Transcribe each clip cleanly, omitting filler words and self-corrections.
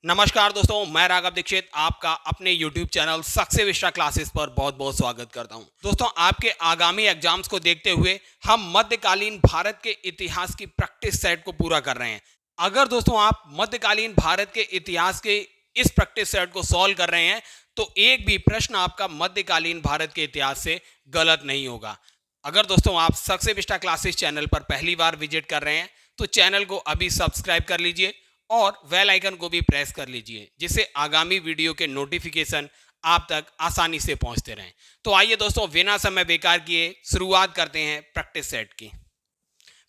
नमस्कार दोस्तों, मैं राघव दीक्षित आपका अपने YouTube channel success Vista classes पर बहुत बहुत स्वागत करता हूं। दोस्तों, आपके आगामी एग्जाम्स को देखते हुए हम मध्यकालीन भारत के इतिहास की प्रैक्टिस सेट को पूरा कर रहे हैं। अगर दोस्तों आप मध्यकालीन भारत के इतिहास के इस प्रैक्टिस सेट को सॉल्व कर रहे हैं तो एक भी प्रश्न आपका मध्यकालीन भारत के इतिहास से गलत नहीं होगा। अगर दोस्तों आप सक्सेस विस्टा क्लासेस चैनल पर पहली बार विजिट कर रहे हैं तो चैनल को अभी सब्सक्राइब कर लीजिए और बेल आइकन को भी प्रेस कर लीजिए, जिससे आगामी वीडियो के नोटिफिकेशन आप तक आसानी से पहुंचते रहें। तो आइए दोस्तों, बिना समय बेकार किए शुरुआत करते हैं प्रैक्टिस सेट की।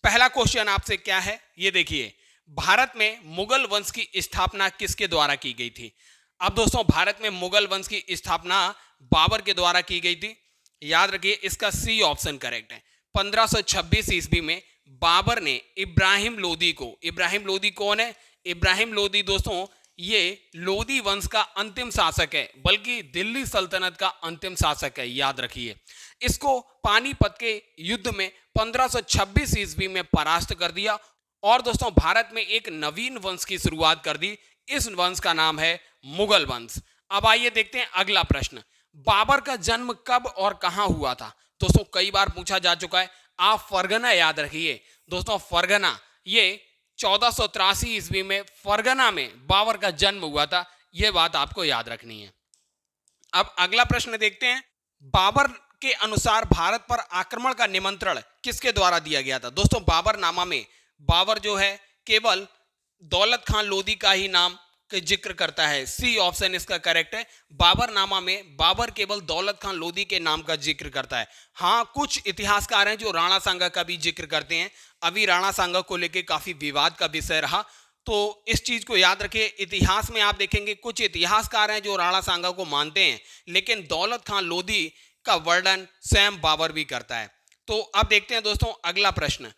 पहला क्वेश्चन आपसे क्या है, ये देखिए। भारत में मुगल वंश की स्थापना किसके द्वारा की गई थी? अब दोस्तों, भारत में मुगल वंश की स्थापना बाबर के द्वारा की गई थी। याद रखिए, इसका सी ऑप्शन करेक्ट है। 1526 ईस्वी में बाबर ने इब्राहिम लोदी को, इब्राहिम लोदी कौन है? इब्राहिम लोदी दोस्तों ये लोदी वंश का अंतिम शासक है, बल्कि दिल्ली सल्तनत का अंतिम शासक है, याद रखिए। इसको पानीपत के युद्ध में 1526 ईस्वी में परास्त कर दिया और दोस्तों भारत में एक नवीन वंश की शुरुआत कर दी। इस वंश का नाम है मुगल वंश। अब आइए देखते हैं अगला प्रश्न। बाबर का जन्म कब और कहां हुआ था? दोस्तों कई बार पूछा जा चुका है। आप फरगना याद रखिए दोस्तों, फरगना ये 1483 ईस्वी में फरगना में बाबर का जन्म हुआ था। यह बात आपको याद रखनी है। अब अगला प्रश्न देखते हैं। बाबर के अनुसार भारत पर आक्रमण का निमंत्रण किसके द्वारा दिया गया था? दोस्तों बाबरनामा में बाबर जो है केवल दौलत खान लोदी का ही नाम के जिक्र करता है। सी ऑप्शन इसका करेक्ट है। बाबरनामा में बाबर केवल दौलत खान लोदी के नाम का जिक्र करता है। हाँ, कुछ इतिहासकार हैं जो राणा सांगा का भी जिक्र करते हैं। अभी राणा सांगा को लेकर काफी विवाद का विषय रहा, तो इस चीज को याद रखिए। इतिहास में आप देखेंगे कुछ इतिहासकार हैं जो राणा सांगा को मानते हैं, लेकिन दौलत खान लोदी का वर्णन स्वयं बाबर भी करता है। तो अब देखते हैं दोस्तों अगला प्रश्न।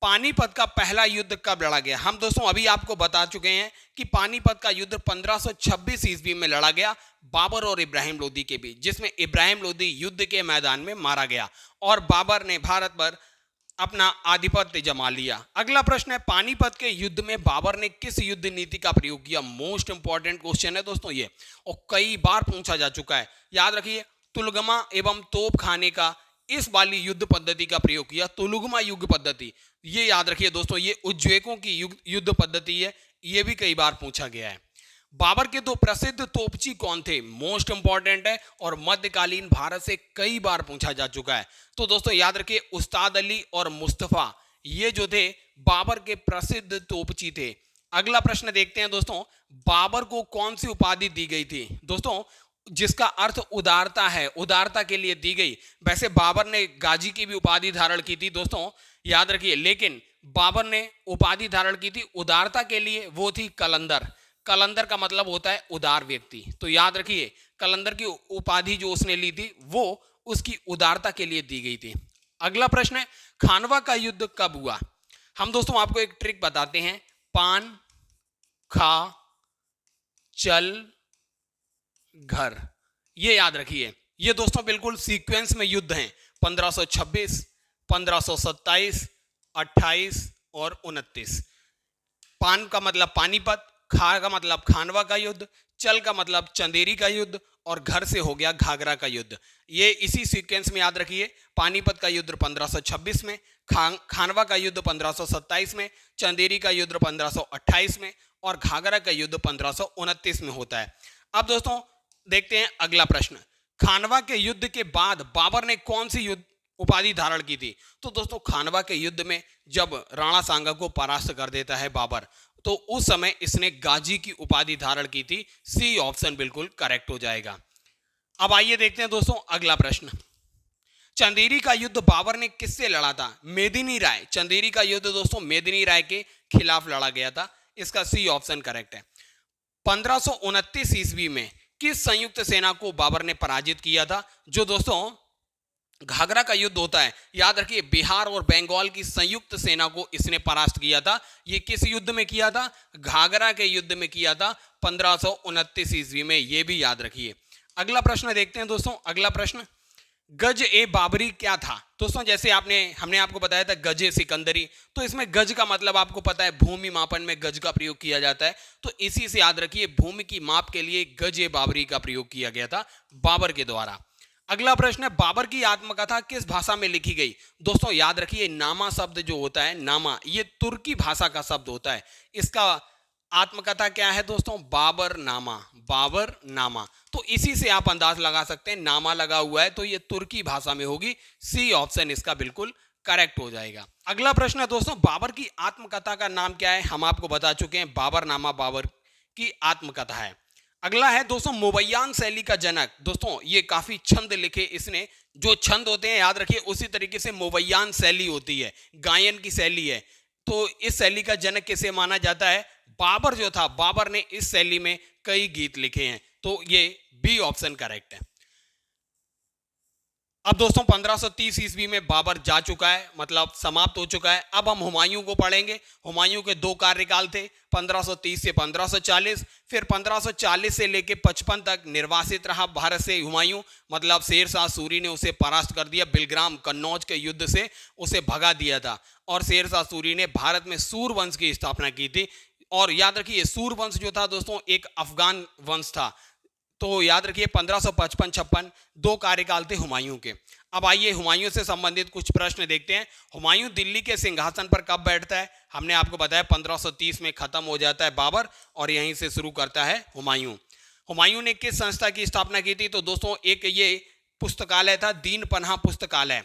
पानीपत का पहला युद्ध कब लड़ा गया? हम दोस्तों अभी आपको बता चुके हैं कि पानीपत का युद्ध 1526 ईस्वी में लड़ा गया बाबर और इब्राहिम लोदी के बीच, जिसमें इब्राहिम लोदी युद्ध के मैदान में मारा गया और बाबर ने भारत पर अपना आधिपत्य जमा लिया। अगला प्रश्न है, पानीपत के युद्ध में बाबर ने किस युद्ध नीति का प्रयोग किया? मोस्ट इंपॉर्टेंट क्वेश्चन है दोस्तों ये, और कई बार पूछा जा चुका है। याद रखिए, तुलगमा एवं तोप खाने का इस वाली युद्ध पद्धति का प्रयोग किया। तुलगमा युद्ध पद्धति, ये याद रखिए दोस्तों, ये उज्जैकों की युद्ध पद्धति है। ये भी कई बार पूछा गया है। बाबर के दो प्रसिद्ध तोपची कौन थे? मोस्ट इंपॉर्टेंट है और मध्यकालीन भारत से कई बार पूछा जा चुका है। तो दोस्तों याद रखिए, उस्ताद अली और मुस्तफा, ये जो थे बाबर के प्रसिद्ध तोपची थे। अगला प्रश्न देखते हैं दोस्तों। बाबर को कौन सी उपाधि दी गई थी? दोस्तों जिसका अर्थ उदारता है, उदारता के लिए दी गई। वैसे बाबर ने गाजी की भी उपाधि धारण की थी दोस्तों, याद रखिए, लेकिन बाबर ने उपाधि धारण की थी उदारता के लिए, वो थी कलंदर। कलंदर का मतलब होता है उदार व्यक्ति। तो याद रखिए, कलंदर की उपाधि जो उसने ली थी वो उसकी उदारता के लिए दी गई थी। अगला प्रश्न है, खानवा का युद्ध कब हुआ? हम दोस्तों आपको एक ट्रिक बताते हैं। पान खा चल घर, ये याद रखिए। ये दोस्तों बिल्कुल सीक्वेंस में युद्ध हैं। 1526, 1527, 28 और 29। पान का मतलब पानीपत, खा का मतलब खानवा का युद्ध, चल का मतलब चंदेरी का युद्ध और घर से हो गया घाघरा का युद्ध। ये इसी सीक्वेंस में याद रखिए। पानीपत का युद्ध 1526 में, खानवा का युद्ध 1527 में, चंदेरी का युद्ध 1528 में और घाघरा का युद्ध 1529 में होता है। अब दोस्तों देखते हैं अगला प्रश्न। खानवा के युद्ध के बाद बाबर ने कौन सी युद्ध उपाधि धारण की थी? तो दोस्तों खानवा के युद्ध में जब राणा सांगा को परास्त कर देता है बाबर, तो उस समय इसने गाजी की उपाधि धारण की थी। सी ऑप्शन बिल्कुल करेक्ट हो जाएगा। अब आइए देखते हैं दोस्तों अगला प्रश्न। चंदेरी का युद्ध बाबर ने किससे लड़ा था? मेदिनी राय। चंदेरी का युद्ध दोस्तों मेदिनी राय के खिलाफ लड़ा गया था। इसका सी ऑप्शन करेक्ट है। 1529 ईस्वी में किस संयुक्त सेना को बाबर ने पराजित किया था? जो दोस्तों घाघरा का युद्ध होता है, याद रखिए, बिहार और बंगाल की संयुक्त सेना को इसने परास्त किया था। ये किस युद्ध में किया था? घाघरा के युद्ध में किया था 1529 ईस्वी में। ये भी याद रखिए। अगला प्रश्न देखते हैं दोस्तों। अगला प्रश्न, गज ए बाबरी क्या था दोस्तों? जैसे हमने आपको बताया था गज ए सिकंदरी, तो इसमें गज का मतलब आपको पता है, भूमि मापन में गज का प्रयोग किया जाता है। तो इसी से याद रखिए, भूमि की माप के लिए गज ए बाबरी का प्रयोग किया गया था बाबर के द्वारा। अगला प्रश्न है, बाबर की आत्मकथा किस भाषा में लिखी गई? दोस्तों याद रखिए, नामा शब्द जो होता है, नामा, ये तुर्की भाषा का शब्द होता है। इसका आत्मकथा क्या है दोस्तों? बाबर नामा, बाबर नामा। तो इसी से आप अंदाज लगा सकते हैं, नामा लगा हुआ है तो ये तुर्की भाषा में होगी। सी ऑप्शन इसका बिल्कुल करेक्ट हो जाएगा। अगला प्रश्न है दोस्तों, बाबर की आत्मकथा का नाम क्या है? हम आपको बता चुके हैं, बाबर नामा बाबर की आत्मकथा है। अगला है दोस्तों, मुबैयान शैली का जनक। दोस्तों ये काफी छंद लिखे इसने, जो छंद होते हैं याद रखिए, उसी तरीके से मुबैयान शैली होती है, गायन की शैली है। तो इस शैली का जनक किसे माना जाता है? बाबर जो था, बाबर ने इस शैली में कई गीत लिखे हैं। तो ये बी ऑप्शन करेक्ट है। अब दोस्तों 1530 ईस्वी में बाबर जा चुका है, मतलब समाप्त हो चुका है। अब हम हुमायूं को पढ़ेंगे। हुमायूं के दो कार्यकाल थे, 1530 से 1540। फिर 1540 से लेकर 55 तक निर्वासित रहा भारत से हुमायूं, मतलब शेर शाह सूरी ने उसे परास्त कर दिया। बिलग्राम कन्नौज के युद्ध से उसे भगा दिया था और शेर शाह सूरी ने भारत में सूर वंश की स्थापना की थी। और याद रखिए, सूर वंश जो था दोस्तों, एक अफगान वंश था। तो याद रखिए 1555-56 दो कार्यकाल थे हुमायूं के। अब आइए हुमायूं से संबंधित कुछ प्रश्न देखते हैं। हुमायूं दिल्ली के सिंहासन पर कब बैठता है? हमने आपको बताया 1530 में खत्म हो जाता है बाबर और यहीं से शुरू करता है हुमायूं। हुमायूं ने किस संस्था की स्थापना की थी? तो दोस्तों एक ये पुस्तकालय था, दीन पनाह पुस्तकालय,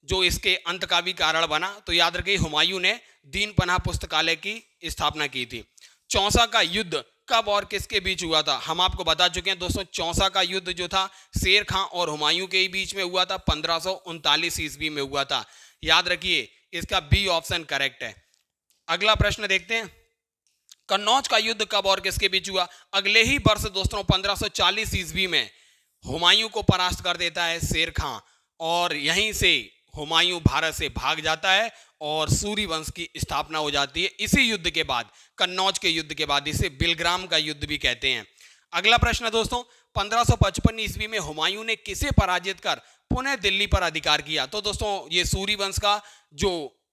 जो इसके अंत का भी कारण बना। तो याद रखिए, हुमायूं ने दीन पनाह पुस्तकालय की स्थापना की थी। चौसा का युद्ध कब और किसके बीच हुआ था? हम आपको बता चुके हैं दोस्तों, चौसा का युद्ध जो था शेर खां और हुमायूं के ही बीच में हुआ था, 1539 ईस्वी में हुआ था। याद रखिए, इसका बी ऑप्शन करेक्ट है। अगला प्रश्न देखते हैं, कन्नौज का युद्ध कब और किसके बीच हुआ? अगले ही वर्ष दोस्तों 1540 ईस्वी में हुमायूं को परास्त कर देता है शेर खां, और यहीं से हुमायूं भारत से भाग जाता है और सूरी वंश की स्थापना हो जाती है। इसी युद्ध के बाद, कन्नौज के युद्ध के बाद, इसे बिलग्राम का युद्ध भी कहते हैं। अगला प्रश्न दोस्तों, 1555 ईस्वी में हुमायूं ने किसे पराजित कर पुनः दिल्ली पर अधिकार किया? तो दोस्तों ये सूरी वंश का जो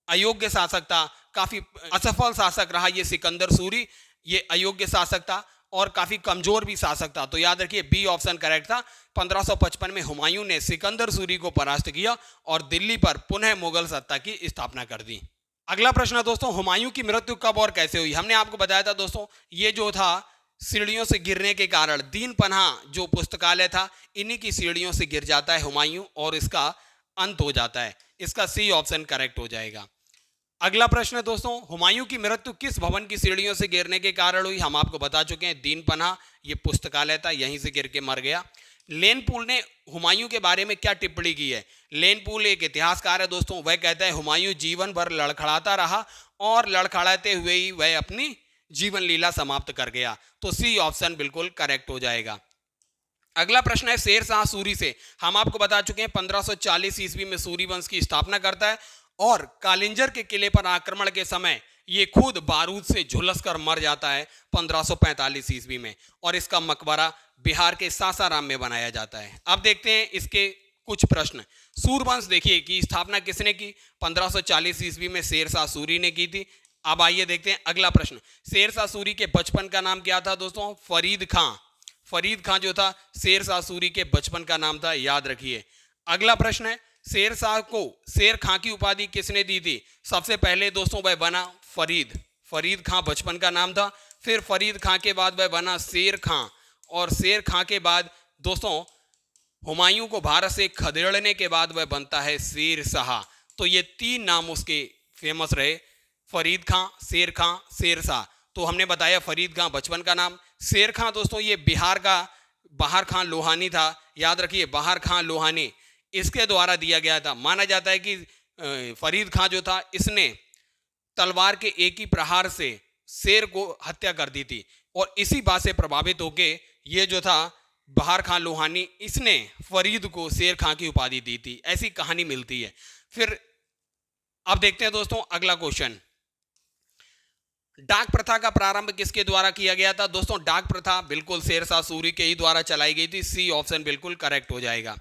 अयोग्य शासक था, काफी असफल शासक रहा ये सिकंदर सूरी, ये अयोग्य शासक था और काफी कमजोर भी शासक था। तो याद रखिए, बी ऑप्शन करेक्ट था। 1555 में हुमायूं ने सिकंदर सूरी को परास्त किया और दिल्ली पर पुनः मुगल सत्ता की स्थापना कर दी। अगला प्रश्न दोस्तों, हुमायूं की मृत्यु कब और कैसे हुई? हमने आपको बताया था दोस्तों, ये जो था सीढ़ियों से गिरने के कारण, दीन पनाह जो पुस्तकालय था, इन्हीं की सीढ़ियों से गिर जाता है हुमायूं और इसका अंत हो जाता है। इसका सी ऑप्शन करेक्ट हो जाएगा। अगला प्रश्न है दोस्तों, हुमायूं की मृत्यु किस भवन की सीढ़ियों से गिरने के कारण हुई? हम आपको बता चुके हैं, दीन पनाह ये पुस्तकालय था, यहीं से गिर के मर गया। लेनपूल ने हुमायूं के बारे में क्या टिप्पणी की है? लेनपूल एक इतिहासकार है दोस्तों, वह कहता है हुमायूं जीवन भर लड़खड़ाता रहा और लड़खड़ाते हुए ही वह अपनी जीवन लीला समाप्त कर गया। तो सी ऑप्शन बिल्कुल करेक्ट हो जाएगा। अगला प्रश्न है शेर शाह सूरी से। हम आपको बता चुके हैं 1540 ईस्वी में सूरी वंश की स्थापना करता है और कालिंजर के किले पर आक्रमण के समय ये खुद बारूद से झुलस कर मर जाता है 1545 ईस्वी में, और इसका मकबरा बिहार के सासाराम में बनाया जाता है। अब देखते हैं इसके कुछ प्रश्न। सूरवंश देखिए की स्थापना किसने की? 1540 ईस्वी में शेर शाह सूरी ने की थी। अब आइए देखते हैं अगला प्रश्न, शेर शाह सूरी के बचपन का नाम क्या था दोस्तों? फरीद खां। फरीद खां जो था शेर शाह सूरी के बचपन का नाम था, याद रखिए। अगला प्रश्न है, शेर शाह को शेर खां की उपाधि किसने दी थी? सबसे पहले दोस्तों वह बना फरीद, फरीद खां बचपन का नाम था। फिर फरीद खां के बाद वह बना शेर खां, और शेर खां के बाद दोस्तों हुमायूं को भारत से खदेड़ने के बाद वह बनता है शेर शाह। तो ये तीन नाम उसके फेमस रहे, फरीद खां, शेर खां, शेर शाह। तो हमने बताया फरीद खां बचपन का नाम। शेर खां दोस्तों ये बिहार का बाहर खां लोहानी था, याद रखिए, बाहर खां लोहानी इसके द्वारा दिया गया था। माना जाता है कि फरीद खां जो था इसने तलवार के एक ही प्रहार से शेर को हत्या कर दी थी, और इसी बात से प्रभावित होके ये जो था बाहर खां लोहानी, इसने फरीद को शेर खां की उपाधि दी थी, ऐसी कहानी मिलती है। फिर अब देखते हैं दोस्तों अगला क्वेश्चन, डाक प्रथा का प्रारंभ किसके द्वारा किया गया था? दोस्तों डाक प्रथा बिल्कुल शेर शाह सूरी के ही द्वारा चलाई गई थी। सी ऑप्शन बिल्कुल करेक्ट हो जाएगा।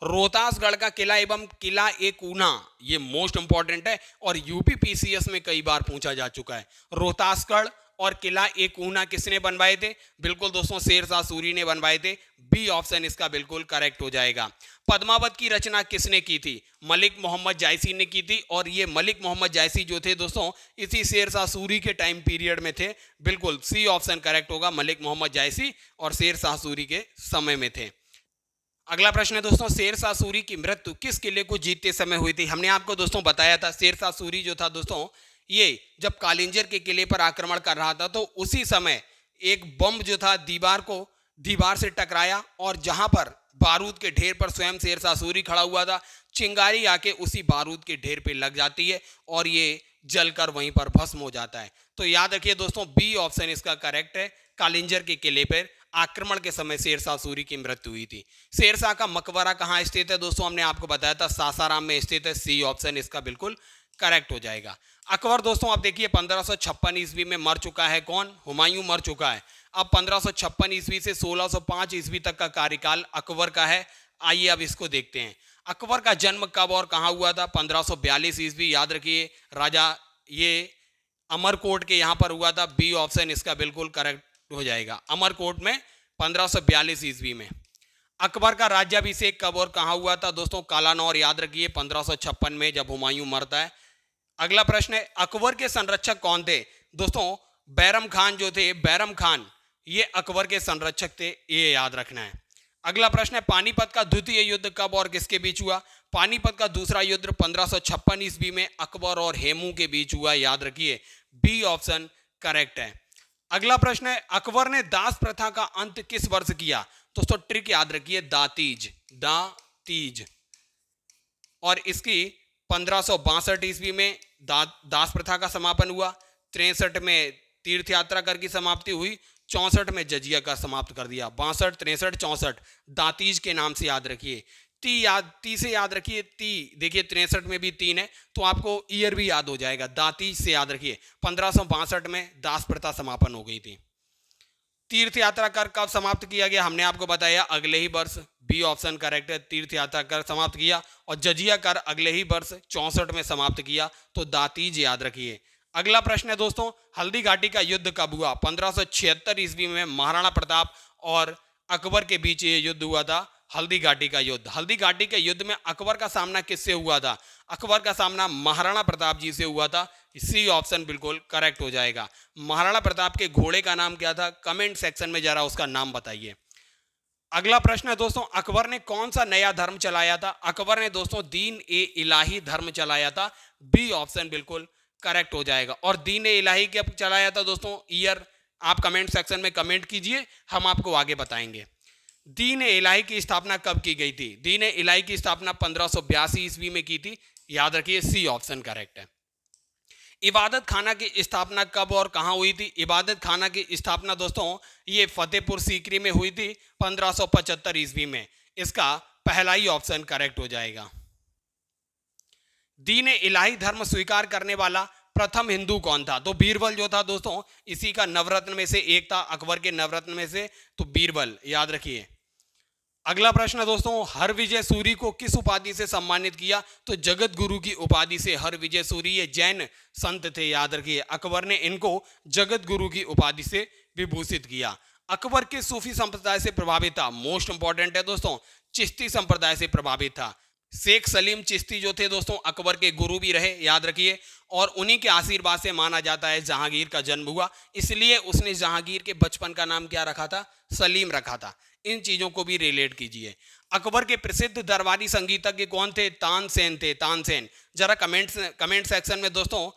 रोहतासगढ़ का किला एवं किला एक ऊना, ये मोस्ट इंपॉर्टेंट है और यूपी पीसीएस में कई बार पूछा जा चुका है। रोहतासगढ़ और किला एक ऊना किसने बनवाए थे? बिल्कुल दोस्तों शेरशाह सूरी ने बनवाए थे। बी ऑप्शन इसका बिल्कुल करेक्ट हो जाएगा। पद्मावत की रचना किसने की थी? मलिक मोहम्मद जायसी ने की थी और ये मलिक मोहम्मद जायसी जो थे दोस्तों इसी शेरशाह सूरी के टाइम पीरियड में थे। बिल्कुल सी ऑप्शन करेक्ट होगा, मलिक मोहम्मद जायसी और शेरशाह सूरी के समय में थे। अगला प्रश्न है दोस्तों, शेरशाह सूरी की मृत्यु किस किले को जीतते समय हुई थी? हमने आपको दोस्तों बताया था शेरशाह सूरी जो था दोस्तों ये जब कालिंजर के किले पर आक्रमण कर रहा था तो उसी समय एक बम जो था दीवार से टकराया और जहां पर बारूद के ढेर पर स्वयं शेरशाह सूरी खड़ा हुआ था, चिंगारी आके उसी बारूद के ढेर पे लग जाती है और ये जलकर वहीं पर भस्म हो जाता है। तो याद रखिए दोस्तों बी ऑप्शन इसका करेक्ट है। कालिंजर के किले पर आक्रमण के समय शेरशाह सूरी की मृत्यु हुई थी। शेरशाह का मकबरा कहाँ स्थित है दोस्तों? हमने आपको बताया था सासाराम में स्थित है। सी ऑप्शन इसका बिल्कुल करेक्ट हो जाएगा। अकबर दोस्तों आप देखिए 1556 ईस्वी में मर चुका है। कौन? हुमायूं मर चुका है। अब 1556 ईस्वी से 1605 ईस्वी तक का कार्यकाल अकबर का है। आइए अब इसको देखते हैं। अकबर का जन्म कब और कहाँ हुआ था? 1542 ईस्वी। याद रखिए राजा ये अमरकोट के यहाँ पर हुआ था। बी ऑप्शन इसका बिल्कुल करेक्ट हो जाएगा। अमरकोट में 1542 ईस्वी में। अकबर का राज्याभिषेक कब और कहाँ हुआ था दोस्तों? कालानौर। याद रखिए 1556 में जब हुमायूं मरता है। अगला प्रश्न है अकबर के संरक्षक कौन थे? दोस्तों बैरम खान जो थे, बैरम खान ये अकबर के संरक्षक थे, ये याद रखना है। अगला प्रश्न है पानीपत का द्वितीय युद्ध कब और किसके बीच हुआ? पानीपत का दूसरा युद्ध 1556 ईस्वी में अकबर और हेमू के बीच हुआ। याद रखिए बी ऑप्शन करेक्ट है। अगला प्रश्न है अकबर ने दास प्रथा का अंत किस वर्ष किया? दोस्तों ट्रिक याद रखिए दातीज और इसकी 1562 ईस्वी में दास प्रथा का समापन हुआ। 63 में तीर्थ यात्रा कर की समाप्ति हुई। 64 में जजिया का समाप्त कर दिया। 62, 63, 64 दातीज के नाम से याद रखिए। ती से याद रखिए। ती देखिए 63 में भी 3 है तो आपको ईयर भी याद हो जाएगा। दातीज से याद रखिए 1562 में दास प्रथा समापन हो गई थी। तीर्थ यात्रा कर कब समाप्त किया गया? हमने आपको बताया अगले ही वर्ष। बी ऑप्शन करेक्ट है। तीर्थ यात्रा कर समाप्त किया और जजिया कर अगले ही वर्ष 64 में समाप्त किया। तो दातीज याद रखिए। अगला प्रश्न है दोस्तों हल्दी घाटी का युद्ध कब हुआ? 1576 ईस्वी में महाराणा प्रताप और अकबर के बीच ये युद्ध हुआ था, हल्दी घाटी का युद्ध। हल्दी घाटी के युद्ध में अकबर का सामना किससे हुआ था? अकबर का सामना महाराणा प्रताप जी से हुआ था। सी ऑप्शन बिल्कुल करेक्ट हो जाएगा। महाराणा प्रताप के घोड़े का नाम क्या था? कमेंट सेक्शन में जरा उसका नाम बताइए। अगला प्रश्न है दोस्तों अकबर ने कौन सा नया धर्म चलाया था? अकबर ने दोस्तों दीन ए इलाही धर्म चलाया था। बी ऑप्शन बिल्कुल करेक्ट हो जाएगा। और दीन ए इलाही कब चलाया था दोस्तों? ईयर आप कमेंट सेक्शन में कमेंट कीजिए, हम आपको आगे बताएंगे। दीन ए इलाही की स्थापना कब की गई थी? दीन ए इलाही की स्थापना 1582 ईस्वी में की थी। याद रखिए सी ऑप्शन करेक्ट है। इबादत खाना की स्थापना कब और कहां हुई थी? इबादत खाना की स्थापना दोस्तों ये फतेहपुर सीकरी में हुई थी 1575 ईस्वी में। इसका पहला ही ऑप्शन करेक्ट हो जाएगा। दीन इलाही धर्म स्वीकार करने वाला प्रथम हिंदू कौन था? तो बीरबल जो था दोस्तों इसी का नवरत्न में से एक था, अकबर के नवरत्न में से, तो बीरबल याद रखिए। अगला प्रश्न है दोस्तों हरविजय सूरी को किस उपाधि से सम्मानित किया? तो जगत गुरु की उपाधि से। हरविजय सूरी ये जैन संत थे, याद रखिए। अकबर ने इनको जगत गुरु की उपाधि से विभूषित किया। अकबर के सूफी संप्रदाय से प्रभावित था? मोस्ट इंपॉर्टेंट है दोस्तों, चिश्ती संप्रदाय से प्रभावित था। शेख सलीम चिश्ती जो थे दोस्तों अकबर के गुरु भी रहे, याद रखिए। और उन्हीं के आशीर्वाद से माना जाता है जहांगीर का जन्म हुआ, इसलिए उसने जहांगीर के बचपन का नाम क्या रखा था? सलीम रखा था। इन चीजों को भी रिलेट कीजिए। अकबर के प्रसिद्ध दरबारी संगीतज्ञ कौन थे? तानसेन थे। तानसेन जरा कमेंट सेक्शन में दोस्तों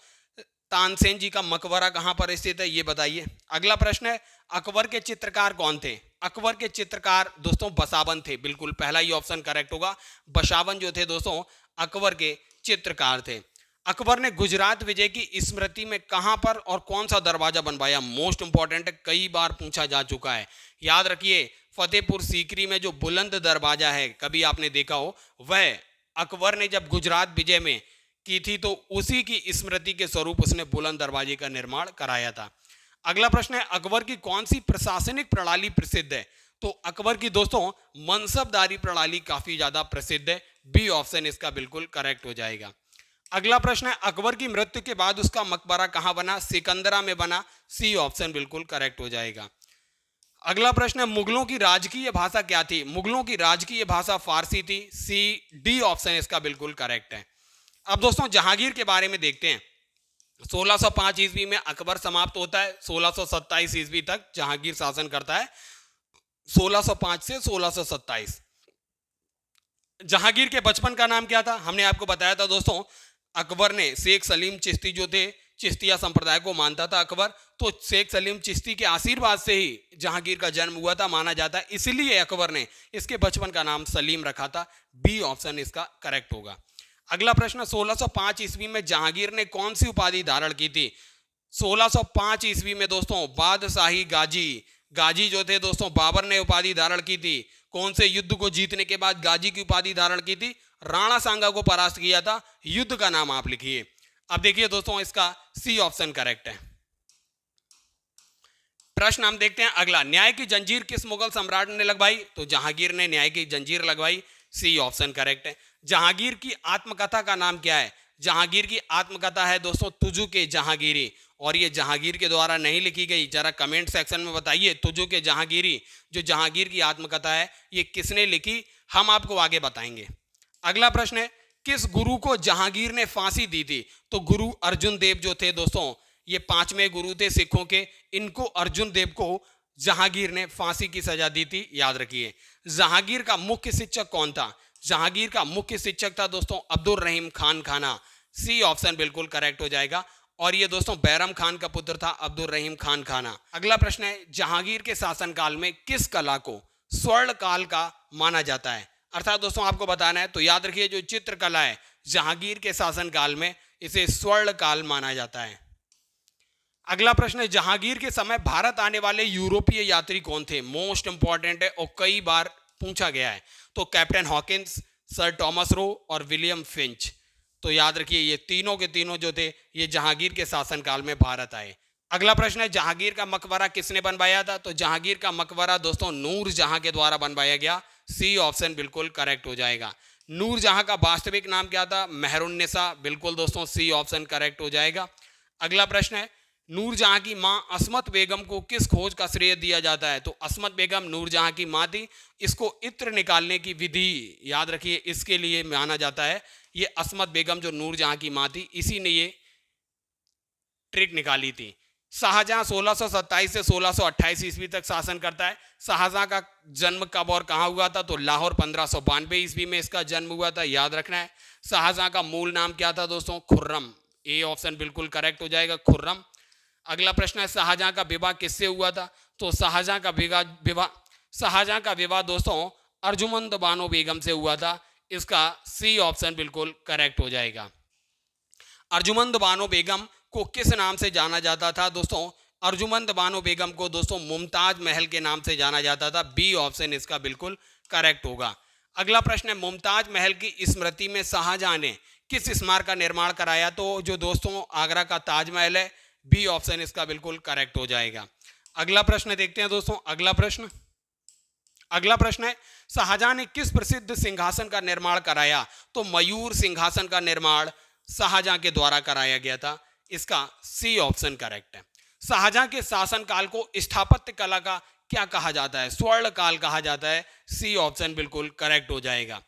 तानसेन जी का मकबरा कहां पर स्थित है ये बताइए। अगला प्रश्न है अकबर के चित्रकार कौन थे? अकबर के चित्रकार दोस्तों बसावन थे। बिल्कुल पहला ही ऑप्शन करेक्ट होगा। बसावन जो थे दोस्तों अकबर के चित्रकार थे। अकबर ने गुजरात विजय की स्मृति में कहां पर और कौन सा दरवाजा बनवाया? मोस्ट इंपॉर्टेंट है, कई बार पूछा जा चुका है। याद रखिए फतेहपुर सीकरी में जो बुलंद दरवाजा है, कभी आपने देखा हो, वह अकबर ने जब गुजरात विजय में की थी तो उसी की स्मृति के स्वरूप उसने बुलंद दरवाजे का निर्माण कराया था। अगला प्रश्न है अकबर की कौन सी प्रशासनिक प्रणाली प्रसिद्ध है? तो अकबर की दोस्तों मनसबदारी प्रणाली काफी ज्यादा प्रसिद्ध है। बी ऑप्शन इसका बिल्कुल करेक्ट हो जाएगा। अगला प्रश्न है, अकबर की मृत्यु के बाद उसका मकबरा कहां बना? सिकंदरा में बना। सी ऑप्शन बिल्कुल करेक्ट हो जाएगा। अगला प्रश्न है, मुगलों की राजकीय भाषा क्या थी? मुगलों की राजकीय भाषा फारसी थी। सी डी ऑप्शन इसका बिल्कुल करेक्ट है। अब दोस्तों जहांगीर के बारे में देखते हैं। 1605 ईस्वी में अकबर समाप्त होता है। 1627 ईस्वी तक जहांगीर शासन करता है। 1605 से 1627। जहांगीर के बचपन का नाम क्या था? हमने आपको बताया था दोस्तों, अकबर ने शेख सलीम चिश्ती जो थे, चिश्तिया संप्रदाय को मानता था अकबर, तो शेख सलीम चिश्ती के आशीर्वाद से ही जहांगीर का जन्म हुआ था माना जाता है, इसलिए अकबर ने इसके बचपन का नाम सलीम रखा था। बी ऑप्शन इसका करेक्ट होगा। अगला प्रश्न, 1605 ईस्वी में जहांगीर ने कौन सी उपाधि धारण की थी? 1605 ईस्वी में दोस्तों बादशाही गाजी, गाजी जो थे दोस्तों बाबर ने उपाधि धारण की थी। कौन से युद्ध को जीतने के बाद गाजी की उपाधि धारण की थी? राणा सांगा को परास्त किया था। युद्ध का नाम आप लिखिए। अब देखिए दोस्तों इसका सी ऑप्शन करेक्ट है। प्रश्न हम देखते हैं अगला, न्याय की जंजीर किस मुगल सम्राट ने लगवाई? तो जहांगीर ने न्याय की जंजीर लगवाई। सी ऑप्शन करेक्ट है। जहांगीर की आत्मकथा का नाम क्या है? जहांगीर की आत्मकथा है दोस्तों तुजु के जहांगीरी, और ये जहांगीर के द्वारा नहीं लिखी गई। जरा कमेंट सेक्शन में बताइए, तुजु के जहांगीरी जो जहांगीर की आत्मकथा है ये किसने लिखी? हम आपको आगे बताएंगे। अगला प्रश्न है, किस गुरु को जहांगीर ने फांसी दी थी? तो गुरु अर्जुन देव जो थे दोस्तों, ये 5वें गुरु थे सिखों के, इनको अर्जुन देव को जहांगीर ने फांसी की सजा दी थी, याद रखिए। जहांगीर का मुख्य शिक्षक कौन था? जहांगीर का मुख्य शिक्षक था दोस्तों अब्दुल रहीम खान खाना। सी ऑप्शन बिल्कुल करेक्ट हो जाएगा। और ये दोस्तों बैरम खान का पुत्र था अब्दुल रहीम खान खाना। अगला प्रश्न है, जहांगीर के शासनकाल में किस कला को स्वर्ण काल का माना जाता है? अर्थात दोस्तों आपको बताना है, तो याद रखिए जो चित्रकला है जहांगीर के शासनकाल में इसे स्वर्ण काल माना जाता है। अगला प्रश्न है, जहांगीर के समय भारत आने वाले यूरोपीय यात्री कौन थे? मोस्ट इंपॉर्टेंट है और कई बार पूछा गया है। तो captain Hawkins, sir Thomas Roe और विलियम फिंच। तो याद रखिए ये तीनों के तीनों जो थे ये जहांगीर के शासनकाल में भारत आए। अगला प्रश्न है, जहांगीर का मकबरा किसने बनवाया था? तो जहांगीर का मकबरा दोस्तों नूर जहां के द्वारा बनवाया गया। सी ऑप्शन बिल्कुल करेक्ट हो जाएगा। नूर जहां का वास्तविक नाम क्या था? मेहरुन्निसा। बिल्कुल दोस्तों सी ऑप्शन करेक्ट हो जाएगा। अगला प्रश्न है, नूरजहां की मां अस्मत बेगम को किस खोज का श्रेय दिया जाता है? तो अस्मत बेगम नूरजहां की मां थी। इसको इत्र निकालने की विधि याद रखिए, इसके लिए माना जाता है। ये अस्मत बेगम जो नूरजहां की मां थी, इसी ने ये ट्रिक निकाली थी। शाहजहां 1627 से 1628 ईस्वी तक शासन करता है। शाहजहां का जन्म कब और कहां हुआ था? तो लाहौर 1592 ईस्वी में इसका जन्म हुआ था, याद रखना है। शाहजहां का मूल नाम क्या था दोस्तों? खुर्रम। ए ऑप्शन बिल्कुल करेक्ट हो जाएगा, खुर्रम। अगला प्रश्न है, शाहजहां का विवाह किससे हुआ था? तो शाहजहां का विवाह दोस्तों अर्जुमंद बानो बेगम से हुआ था। इसका सी ऑप्शन बिल्कुल करेक्ट हो जाएगा। अर्जुमंद बानो बेगम को किस नाम से जाना जाता था दोस्तों? अर्जुमंद बानो बेगम को दोस्तों मुमताज महल के नाम से जाना जाता था। बी ऑप्शन इसका बिल्कुल करेक्ट होगा। अगला प्रश्न है, मुमताज महल की स्मृति में शाहजहां ने किस स्मारक का निर्माण कराया? तो जो दोस्तों आगरा का ताजमहल है। बी ऑप्शन इसका बिल्कुल करेक्ट हो जाएगा। अगला प्रश्न देखते हैं दोस्तों। अगला प्रश्न है, शाहजहां ने किस प्रसिद्ध सिंहासन का निर्माण कराया? तो मयूर सिंहासन का निर्माण शाहजहां के द्वारा कराया गया था। इसका सी ऑप्शन करेक्ट है। शाहजहां के शासन काल को स्थापत्य कला का क्या कहा जाता है? स्वर्ण काल कहा जाता है। सी ऑप्शन बिल्कुल करेक्ट हो जाएगा।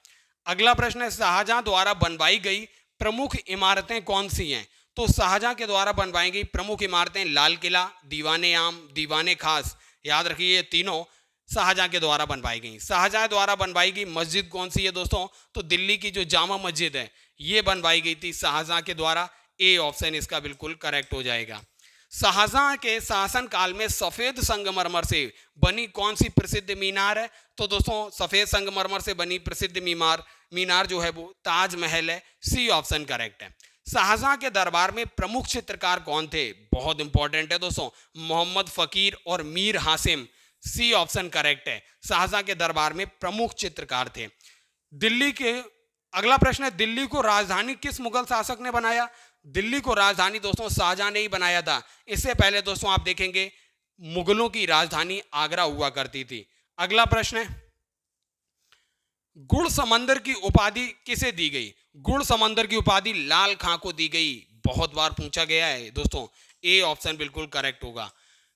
अगला प्रश्न है, शाहजहां द्वारा बनवाई गई प्रमुख इमारतें कौन सी हैं? तो शाहजहां के द्वारा बनवाई गई प्रमुख इमारतें लाल किला, दीवाने आम, दीवाने खास। याद रखिए ये तीनों शाहजहां के द्वारा बनवाई गई। शाहजहां द्वारा बनवाई गई मस्जिद कौन सी है दोस्तों? तो दिल्ली की जो जामा मस्जिद है ये बनवाई गई थी शाहजहां के द्वारा। ए ऑप्शन इसका बिल्कुल करेक्ट हो जाएगा। शाहजहां के शासन काल में सफेद संगमरमर से बनी कौन सी प्रसिद्ध मीनार है? तो दोस्तों सफेद संगमरमर से बनी प्रसिद्ध मीनार जो है वो ताजमहल है। सी ऑप्शन करेक्ट है। शाहजहां के दरबार में प्रमुख चित्रकार कौन थे? बहुत इंपॉर्टेंट है दोस्तों, मोहम्मद फकीर और Mir Hashim. C option correct है। शाहजहां के दरबार में प्रमुख चित्रकार थे। अगला प्रश्न है, दिल्ली को राजधानी किस मुगल शासक ने बनाया? दिल्ली को राजधानी दोस्तों शाहजहां ने ही बनाया था। इससे पहले दोस्तों आप देखेंगे मुगलों की राजधानी आगरा हुआ करती थी। अगला प्रश्न है, गुड़ समंदर की उपाधि किसे दी गई? गुड़ समंदर की उपाधि लाल खां को दी गई। बहुत बार पूछा गया है दोस्तों, ए ऑप्शन बिल्कुल करेक्ट होगा।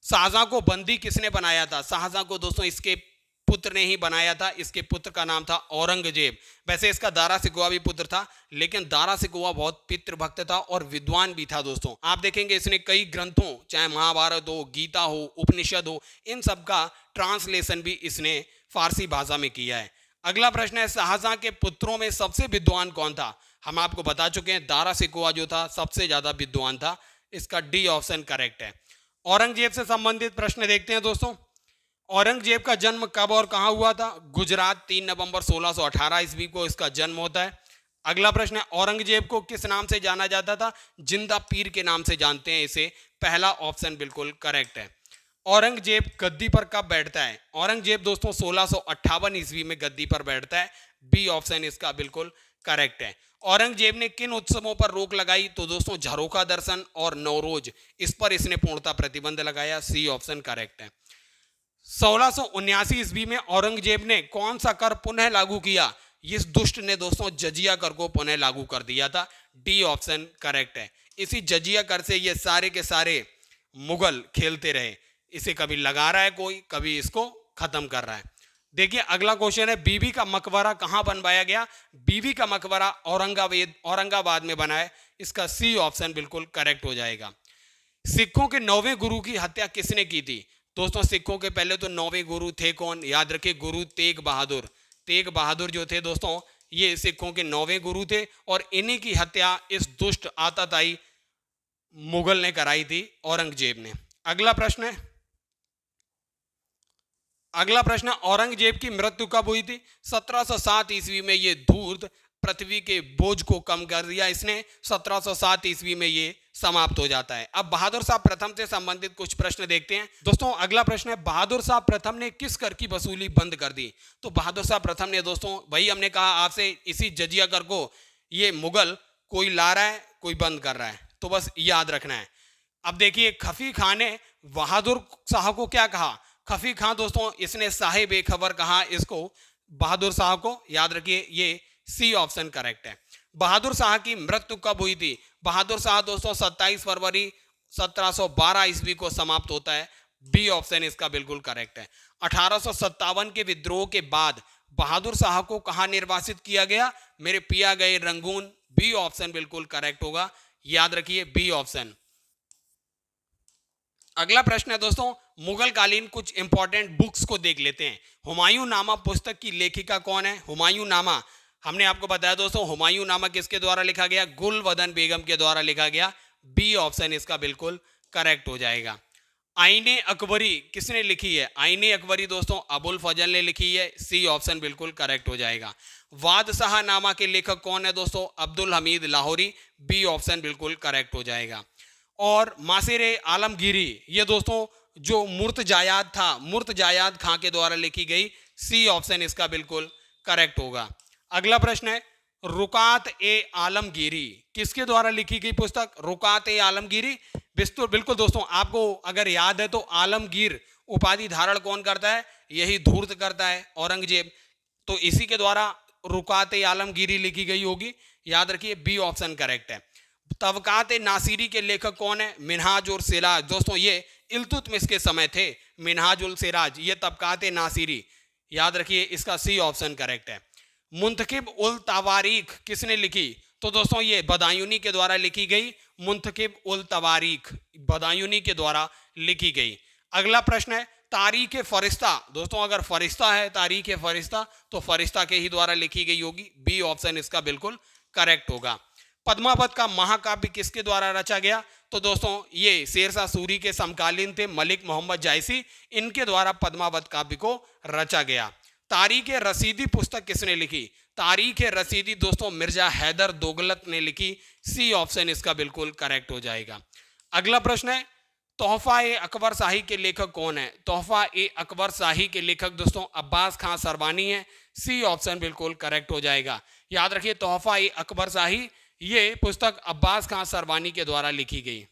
शाहजहां को बंदी किसने बनाया था? शाहजहां को दोस्तों इसके पुत्र ने ही बनाया था। इसके पुत्र का नाम था औरंगजेब। वैसे इसका दारा सिकोहा भी पुत्र था, लेकिन दारा सिकोहा बहुत पितृभक्त था और विद्वान भी था दोस्तों। आप देखेंगे इसने कई ग्रंथों, चाहे महाभारत हो, गीता हो, उपनिषद हो, इन सब का ट्रांसलेशन भी इसने फारसी भाषा में किया है। अगला प्रश्न है, शाहजहां के पुत्रों में सबसे विद्वान कौन था? हम आपको बता चुके हैं, दारा सिकोहा जो था सबसे ज्यादा विद्वान था। इसका डी ऑप्शन करेक्ट है। औरंगजेब से संबंधित प्रश्न देखते हैं दोस्तों। औरंगजेब का जन्म कब और कहां हुआ था? गुजरात, 3 नवंबर 1618 ईस्वी को इसका जन्म होता है। अगला प्रश्न है, औरंगजेब को किस नाम से जाना जाता था? जिंदा पीर के नाम से जानते हैं इसे। पहला ऑप्शन बिल्कुल करेक्ट है। औरंगजेब गद्दी पर कब बैठता है? औरंगजेब दोस्तों 1658 ईस्वी में गद्दी पर बैठता है। बी ऑप्शन इसका बिल्कुल करेक्ट है। औरंगजेब ने किन उत्सवों पर रोक लगाई? तो दोस्तों झरोखा दर्शन और नवरोज, इस पर इसने पूर्णतः प्रतिबंध लगाया। सी ऑप्शन करेक्ट है। 1679 ईस्वी में औरंगजेब ने कौन सा कर पुनः लागू किया? इस दुष्ट ने दोस्तों जजिया कर को पुनः लागू कर दिया था। डी ऑप्शन करेक्ट है। इसी जजिया कर से ये सारे के सारे मुगल खेलते रहे। इसे कभी लगा रहा है कोई, कभी इसको खत्म कर रहा है। देखिए अगला क्वेश्चन है, बीबी का मकबरा कहां बनवाया गया? बीबी का मकबरा औरंगाबाद में बना है। इसका सी ऑप्शन बिल्कुल करेक्ट हो जाएगा। सिखों के 9वें गुरु की हत्या किसने की थी? दोस्तों सिखों के पहले तो 9वें गुरु थे कौन? याद रखिए, गुरु तेग बहादुर। तेग बहादुर जो थे दोस्तों, ये सिखों के 9वें गुरु थे और इन्हीं की हत्या इस दुष्ट आताताई मुगल ने कराई थी, औरंगजेब ने। अगला प्रश्न, औरंगजेब की मृत्यु कब हुई थी? 1707 ईस्वी में। ये धूर्त पृथ्वी के बोझ को कम कर दिया इसने। 1707 ईस्वी में ये समाप्त हो जाता है। अब बहादुर शाह प्रथम से संबंधित कुछ प्रश्न देखते हैं दोस्तों। अगला प्रश्न है, बहादुर शाह प्रथम ने किस कर की वसूली बंद कर दी? तो बहादुर शाह प्रथम ने दोस्तों, वही हमने कहा आपसे, इसी जजिया कर को ये मुगल कोई ला रहा है, कोई बंद कर रहा है, तो बस याद रखना है। अब देखिए खफी खां ने बहादुर शाह को क्या कहा? खफी खां दोस्तों इसने साहिब बेखबर कहा इसको, बहादुर शाह को। याद रखिए ये सी ऑप्शन करेक्ट है। बहादुर शाह की मृत्यु कब हुई थी? बहादुर शाह दोस्तों 27 फरवरी 1712 ईस्वी को समाप्त होता है। बी ऑप्शन इसका बिल्कुल करेक्ट है। 1857 के विद्रोह के बाद बहादुर शाह को कहां निर्वासित किया गया? मेरे पिया गए रंगून। बी ऑप्शन बिल्कुल करेक्ट होगा। याद रखिए बी ऑप्शन। अगला प्रश्न है दोस्तों, मुगल कालीन कुछ इंपॉर्टेंट बुक्स को देख लेते हैं। हुमायूं नामा पुस्तक की लेखिका कौन है? हुमायूं नामा हमने आपको बताया दोस्तों, हुमायूं नामा किसके द्वारा लिखा गया? गुलवदन बेगम के द्वारा लिखा गया। बी ऑप्शन इसका बिल्कुल करेक्ट हो जाएगा। आईने अकबरी किसने लिखी है? आईने अकबरी दोस्तों अबुल फजल ने लिखी है। सी ऑप्शन बिल्कुल करेक्ट हो जाएगा। वादशाह नामा के लेखक कौन है दोस्तों? अब्दुल हमीद लाहौरी। बी ऑप्शन बिल्कुल करेक्ट हो जाएगा। और मासिर आलमगीरी, ये दोस्तों जो मुर्तजायाद था, मुर्तजायाद खां के द्वारा लिखी गई। सी ऑप्शन इसका बिल्कुल करेक्ट होगा। अगला प्रश्न है, रुकात ए आलमगीरी किसके द्वारा लिखी गई पुस्तक? रुकात ए आलमगीरी बिल्कुल दोस्तों, आपको अगर याद है तो आलमगीर उपाधि धारण कौन करता है? यही धूर्त करता है, औरंगजेब। तो इसी के द्वारा रुकात ए आलमगीरी लिखी गई होगी। याद रखिए बी ऑप्शन करेक्ट है। तबकात नासिरी के लेखक कौन है? मिनहाज और सिराज दोस्तों, ये इल्तुतमिश के समय थे। मिनहाज उल सिराज, ये तबकात नासिरी। याद रखिए इसका सी ऑप्शन करेक्ट है। मुंतखिब उल तवारीख किसने लिखी? तो दोस्तों ये बदायूनी के द्वारा लिखी गई। मुंतखिब उल तवारीख बदायूनी के द्वारा लिखी गई। अगला प्रश्न है, तारीख फरिश्ता दोस्तों, अगर फरिश्ता है तारीख फरिश्ता तो फरिश्ता के ही द्वारा लिखी गई होगी। बी ऑप्शन इसका बिल्कुल करेक्ट होगा। पद्मावत का महाकाव्य किसके द्वारा रचा गया? तो दोस्तों ये शेरशाह सूरी के समकालीन थे, मलिक मोहम्मद जायसी, इनके द्वारा पद्मावत काव्य को रचा गया। तारीख रसीदी पुस्तक किसने लिखी? तारीख रसीदी दोस्तों मिर्जा हैदर दोगलत ने लिखी। सी ऑप्शन इसका बिल्कुल करेक्ट हो जाएगा। अगला प्रश्न है, तोहफा ए अकबर शाही के लेखक कौन है? तोहफा ए अकबर शाही के लेखक दोस्तों अब्बास खां सरवानी है। सी ऑप्शन बिल्कुल करेक्ट हो जाएगा। याद रखिए तोहफा ए अकबर शाही, ये पुस्तक अब्बास खां सरवानी के द्वारा लिखी गई।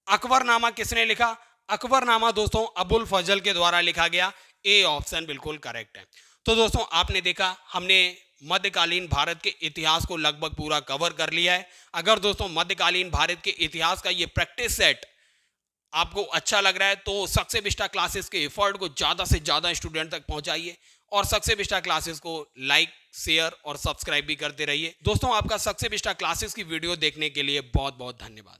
अकबरनामा किसने लिखा? अकबरनामा दोस्तों अबुल फजल के द्वारा लिखा गया। ए ऑप्शन बिल्कुल करेक्ट है। तो दोस्तों आपने देखा हमने मध्यकालीन भारत के इतिहास को लगभग पूरा कवर कर लिया है। अगर दोस्तों मध्यकालीन भारत के इतिहास का ये प्रैक्टिस सेट आपको अच्छा लग रहा है तो सक्सेस विस्टा क्लासेस के एफर्ट को ज़्यादा से ज़्यादा स्टूडेंट तक पहुंचाइए और सक्सेस विस्टा क्लासेस को लाइक, शेयर और सब्सक्राइब भी करते रहिए। दोस्तों आपका सक्सेस विस्टा क्लासेस की वीडियो देखने के लिए बहुत बहुत धन्यवाद।